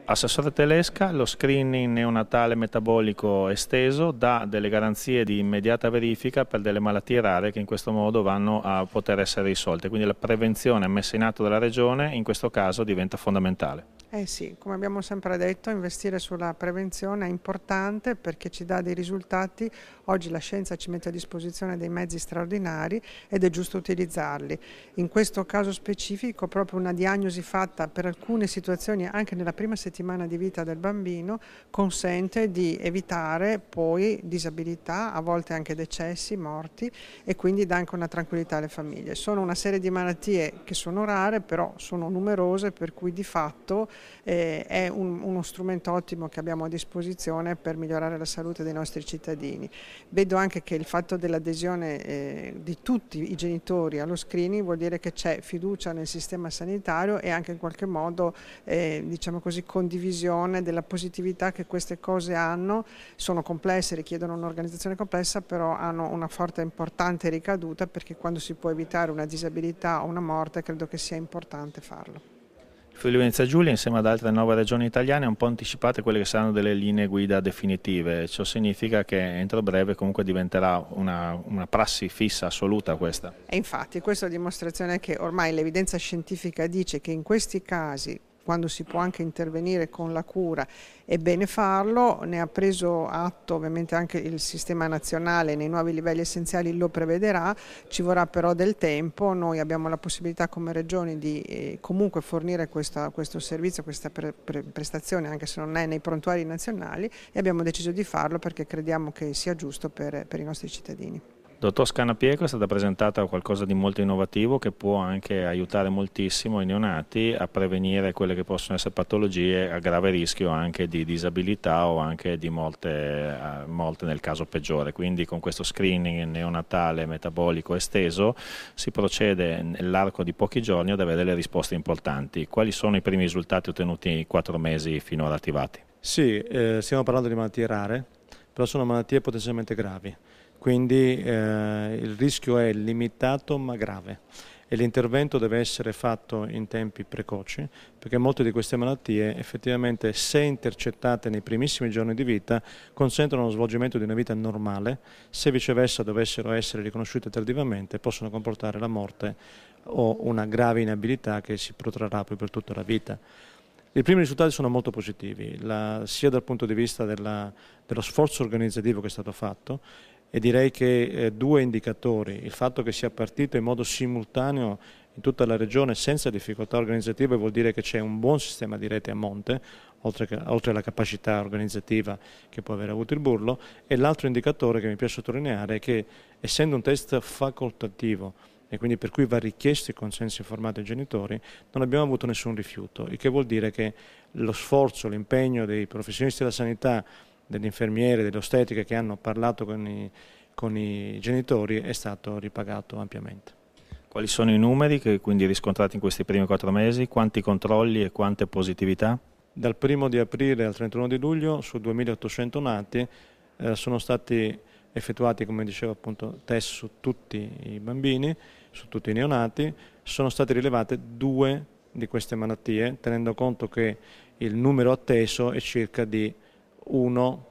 Assessore Telesca, lo screening neonatale metabolico esteso dà delle garanzie di immediata verifica per delle malattie rare che in questo modo vanno a poter essere risolte, quindi la prevenzione messa in atto dalla Regione in questo caso diventa fondamentale. Eh sì, come abbiamo sempre detto, investire sulla prevenzione è importante perché ci dà dei risultati. Oggi la scienza ci mette a disposizione dei mezzi straordinari ed è giusto utilizzarli. In questo caso specifico, proprio una diagnosi fatta per alcune situazioni anche nella prima settimana di vita del bambino consente di evitare poi disabilità, a volte anche decessi, morti, e quindi dà anche una tranquillità alle famiglie. Sono una serie di malattie che sono rare, però sono numerose, per cui di fatto è uno strumento ottimo che abbiamo a disposizione per migliorare la salute dei nostri cittadini. Vedo anche che il fatto dell'adesione di tutti i genitori allo screening vuol dire che c'è fiducia nel sistema sanitario e anche in qualche modo diciamo così, condivisione della positività che queste cose hanno. Sono complesse, richiedono un'organizzazione complessa, però hanno una forte e importante ricaduta, perché quando si può evitare una disabilità o una morte credo che sia importante farlo. Friuli Venezia Giulia, insieme ad altre 9 regioni italiane, ha un po' anticipato quelle che saranno delle linee guida definitive. Ciò significa che entro breve comunque diventerà una prassi fissa, assoluta questa. E infatti questa è la dimostrazione che ormai l'evidenza scientifica dice che in questi casi, quando si può anche intervenire con la cura, è bene farlo. Ne ha preso atto ovviamente anche il sistema nazionale, nei nuovi livelli essenziali lo prevederà, ci vorrà però del tempo. Noi abbiamo la possibilità come regioni di comunque fornire questo servizio, questa prestazione, anche se non è nei prontuari nazionali, e abbiamo deciso di farlo perché crediamo che sia giusto per i nostri cittadini. Dottor Scannapieco, è stata presentata qualcosa di molto innovativo che può anche aiutare moltissimo i neonati a prevenire quelle che possono essere patologie a grave rischio anche di disabilità o anche di molte nel caso peggiore. Quindi con questo screening neonatale metabolico esteso si procede nell'arco di pochi giorni ad avere delle risposte importanti. Quali sono i primi risultati ottenuti in 4 mesi finora attivati? Sì, stiamo parlando di malattie rare, però sono malattie potenzialmente gravi. Quindi il rischio è limitato ma grave e l'intervento deve essere fatto in tempi precoci, perché molte di queste malattie effettivamente, se intercettate nei primissimi giorni di vita, consentono lo svolgimento di una vita normale. Se viceversa dovessero essere riconosciute tardivamente, possono comportare la morte o una grave inabilità che si protrarrà poi per tutta la vita. I primi risultati sono molto positivi, sia dal punto di vista dello sforzo organizzativo che è stato fatto, e direi che 2 indicatori: il fatto che sia partito in modo simultaneo in tutta la regione senza difficoltà organizzative vuol dire che c'è un buon sistema di rete a monte, oltre alla capacità organizzativa che può aver avuto il Burlo, e l'altro indicatore che mi piace sottolineare è che, essendo un test facoltativo e quindi per cui va richiesto il consenso informato ai genitori, non abbiamo avuto nessun rifiuto, il che vuol dire che lo sforzo, l'impegno dei professionisti della sanità, degli infermieri, delle ostetriche che hanno parlato con i genitori è stato ripagato ampiamente. Quali sono i numeri che quindi riscontrati in questi primi 4 mesi? Quanti controlli e quante positività? Dal 1° di aprile al 31 di luglio su 2.800 nati sono stati effettuati, come dicevo appunto, test su tutti i bambini, su tutti i neonati. Sono state rilevate 2 di queste malattie, tenendo conto che il numero atteso è circa di 1,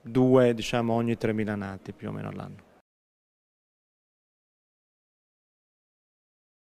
2 diciamo ogni 3.000 nati più o meno all'anno.